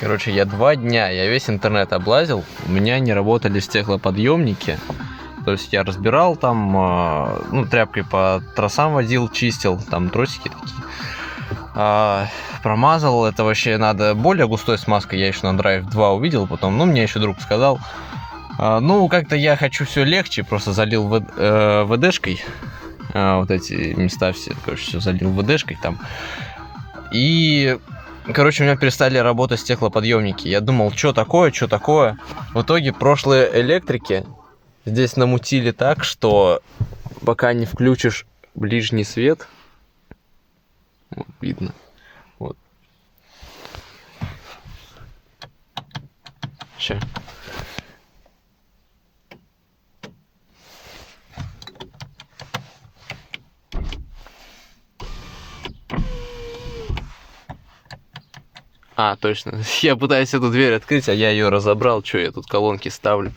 Короче, я 2 дня, я весь интернет облазил, у меня не работали стеклоподъемники. То есть я разбирал там, ну, тряпкой по тросам водил, чистил, там тросики такие. Промазал, это вообще надо более густой смазкой, я еще на Drive 2 увидел потом, ну, мне еще друг сказал. Ну, как-то я хочу все легче, просто залил ВДшкой, вот эти места все, короче, все залил ВДшкой там. И, короче, у меня перестали работать стеклоподъемники. Я думал, что такое. В итоге прошлые электрики здесь намутили так, что пока не включишь ближний свет, вот, видно, вот. Сейчас. Точно. Я пытаюсь эту дверь открыть, а я ее разобрал. Что я тут колонки ставлю?